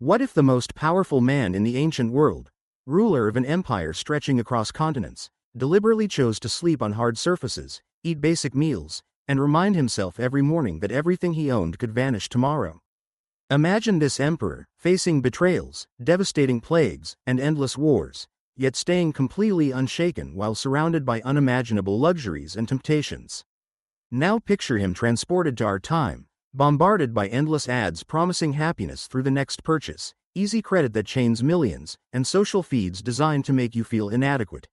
What if the most powerful man in the ancient world, ruler of an empire stretching across continents, deliberately chose to sleep on hard surfaces, eat basic meals, and remind himself every morning that everything he owned could vanish tomorrow? Imagine this emperor, facing betrayals, devastating plagues, and endless wars, yet staying completely unshaken while surrounded by unimaginable luxuries and temptations. Now picture him transported to our time, bombarded by endless ads promising happiness through the next purchase, easy credit that chains millions, and social feeds designed to make you feel inadequate.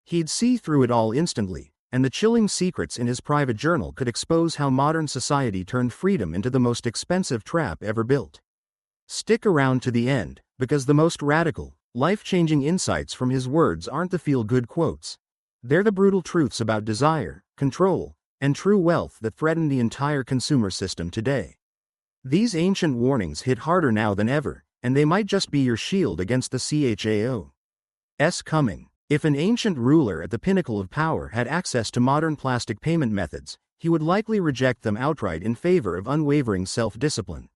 He'd see through it all instantly, and the chilling secrets in his private journal could expose how modern society turned freedom into the most expensive trap ever built. Stick around to the end, because the most radical, life-changing insights from his words aren't the feel-good quotes. They're the brutal truths about desire, control, and true wealth that threaten the entire consumer system today. These ancient warnings hit harder now than ever, and they might just be your shield against the CHAO's coming. If an ancient ruler at the pinnacle of power had access to modern plastic payment methods, he would likely reject them outright in favor of unwavering self-discipline.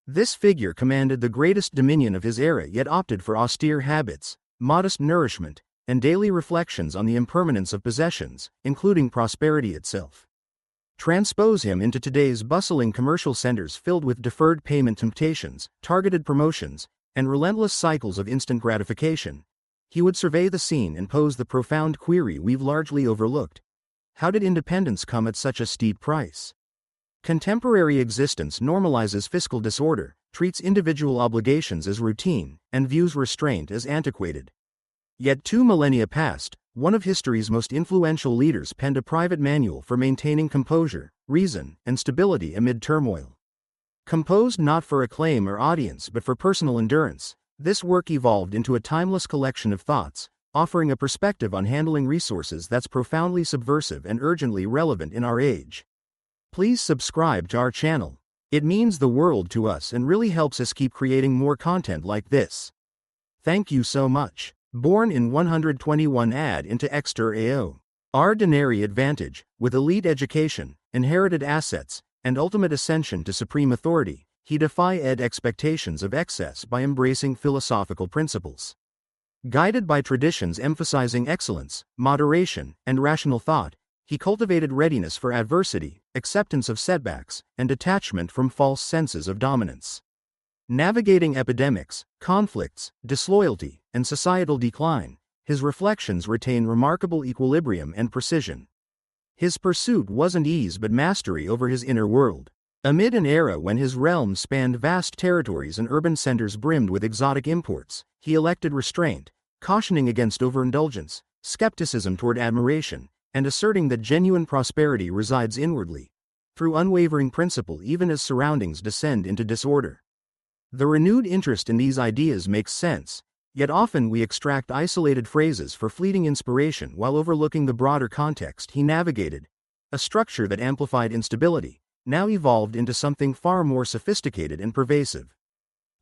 This figure commanded the greatest dominion of his era yet opted for austere habits, modest nourishment, and daily reflections on the impermanence of possessions, including prosperity itself. Transpose him into today's bustling commercial centers filled with deferred payment temptations, targeted promotions, and relentless cycles of instant gratification. He would survey the scene and pose the profound query we've largely overlooked. How did independence come at such a steep price? Contemporary existence normalizes fiscal disorder, treats individual obligations as routine, and views restraint as antiquated. Yet 2 millennia past, one of history's most influential leaders penned a private manual for maintaining composure, reason, and stability amid turmoil. Composed not for acclaim or audience but for personal endurance, this work evolved into a timeless collection of thoughts, offering a perspective on handling resources that's profoundly subversive and urgently relevant in our age. Please subscribe to our channel. It means the world to us and really helps us keep creating more content like this. Thank you so much. Born in 121 AD into Exter AO. Ordinary advantage, with elite education, inherited assets, and ultimate ascension to supreme authority, he defied expectations of excess by embracing philosophical principles. Guided by traditions emphasizing excellence, moderation, and rational thought, he cultivated readiness for adversity, acceptance of setbacks, and detachment from false senses of dominance. Navigating epidemics, conflicts, disloyalty, and societal decline, his reflections retain remarkable equilibrium and precision. His pursuit wasn't ease but mastery over his inner world. Amid an era when his realm spanned vast territories and urban centers brimmed with exotic imports, he elected restraint, cautioning against overindulgence, skepticism toward admiration, and asserting that genuine prosperity resides inwardly, through unwavering principle even as surroundings descend into disorder. The renewed interest in these ideas makes sense, yet often we extract isolated phrases for fleeting inspiration while overlooking the broader context he navigated. A structure that amplified instability, now evolved into something far more sophisticated and pervasive.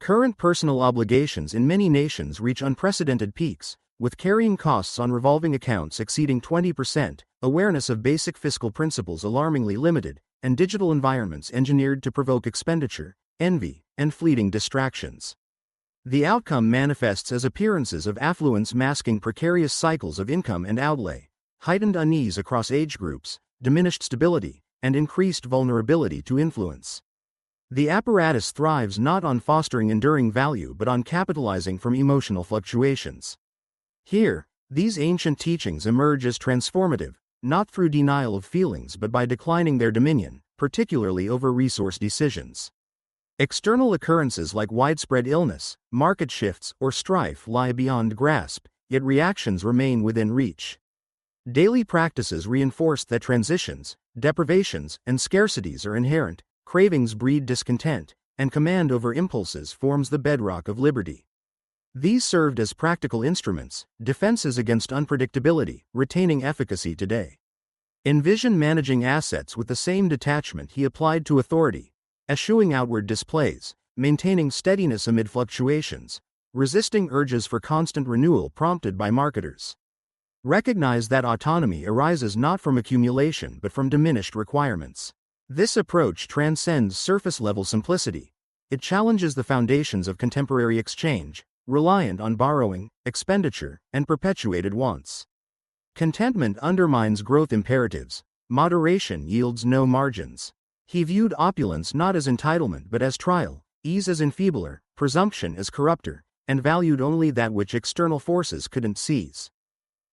Current personal obligations in many nations reach unprecedented peaks, with carrying costs on revolving accounts exceeding 20%, awareness of basic fiscal principles alarmingly limited, and digital environments engineered to provoke expenditure, envy, and fleeting distractions. The outcome manifests as appearances of affluence masking precarious cycles of income and outlay, heightened unease across age groups, diminished stability, and increased vulnerability to influence. The apparatus thrives not on fostering enduring value but on capitalizing from emotional fluctuations. Here, these ancient teachings emerge as transformative, not through denial of feelings but by declining their dominion, particularly over resource decisions. External occurrences like widespread illness, market shifts, or strife lie beyond grasp, yet reactions remain within reach. Daily practices reinforce that transitions, deprivations, and scarcities are inherent, cravings breed discontent, and command over impulses forms the bedrock of liberty. These served as practical instruments, defenses against unpredictability, retaining efficacy today. Envision managing assets with the same detachment he applied to authority, eschewing outward displays, maintaining steadiness amid fluctuations, resisting urges for constant renewal prompted by marketers. Recognize that autonomy arises not from accumulation but from diminished requirements. This approach transcends surface-level simplicity, it challenges the foundations of contemporary exchange, reliant on borrowing, expenditure, and perpetuated wants. Contentment undermines growth imperatives. Moderation yields no margins. He viewed opulence not as entitlement but as trial, ease as enfeebler, presumption as corrupter, and valued only that which external forces couldn't seize.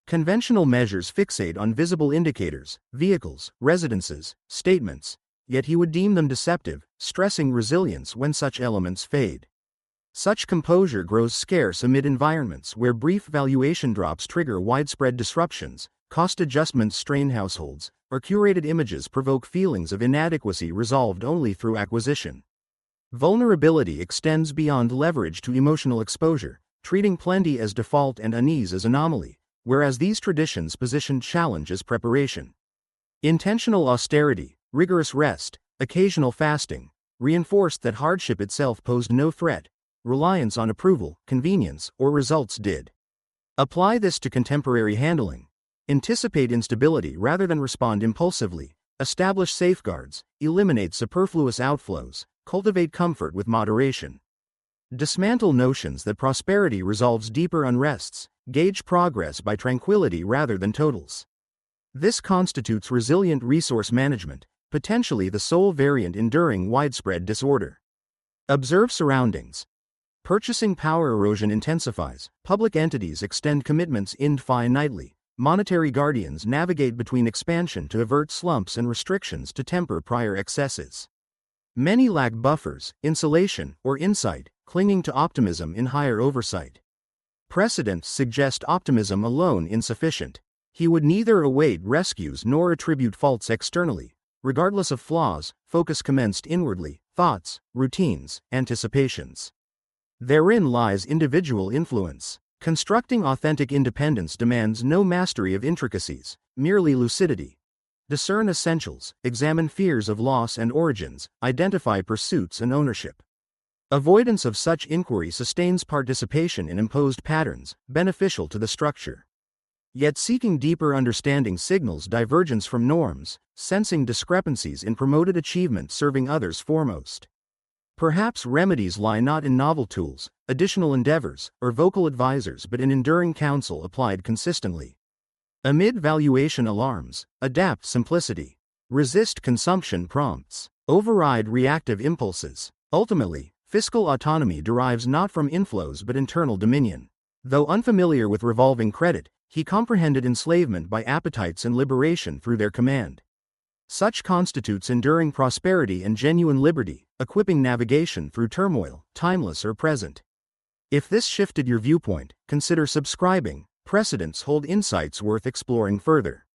Conventional measures fixate on visible indicators, vehicles, residences, statements, yet he would deem them deceptive, stressing resilience when such elements fade. Such composure grows scarce amid environments where brief valuation drops trigger widespread disruptions, cost adjustments strain households, or curated images provoke feelings of inadequacy resolved only through acquisition. Vulnerability extends beyond leverage to emotional exposure, treating plenty as default and unease as anomaly, whereas these traditions positioned challenge as preparation. Intentional austerity, rigorous rest, occasional fasting, reinforced that hardship itself posed no threat. Reliance on approval, convenience, or results did. Apply this to contemporary handling. Anticipate instability rather than respond impulsively. Establish safeguards, eliminate superfluous outflows, cultivate comfort with moderation. Dismantle notions that prosperity resolves deeper unrests, gauge progress by tranquility rather than totals. This constitutes resilient resource management, potentially the sole variant enduring widespread disorder. Observe surroundings. Purchasing power erosion intensifies, public entities extend commitments infinitely, monetary guardians navigate between expansion to avert slumps and restrictions to temper prior excesses. Many lack buffers, insulation, or insight, clinging to optimism in higher oversight. Precedents suggest optimism alone insufficient. He would neither await rescues nor attribute faults externally. Regardless of flaws, focus commenced inwardly, thoughts, routines, anticipations. Therein lies individual influence. Constructing authentic independence demands no mastery of intricacies, merely lucidity. Discern essentials, examine fears of loss and origins, identify pursuits and ownership. Avoidance of such inquiry sustains participation in imposed patterns, beneficial to the structure. Yet seeking deeper understanding signals divergence from norms, sensing discrepancies in promoted achievement serving others foremost. Perhaps remedies lie not in novel tools, additional endeavors, or vocal advisors but in enduring counsel applied consistently. Amid valuation alarms, adapt simplicity. Resist consumption prompts. Override reactive impulses. Ultimately, fiscal autonomy derives not from inflows but internal dominion. Though unfamiliar with revolving credit, he comprehended enslavement by appetites and liberation through their command. Such constitutes enduring prosperity and genuine liberty, equipping navigation through turmoil, timeless or present. If this shifted your viewpoint, consider subscribing. Precedents hold insights worth exploring further.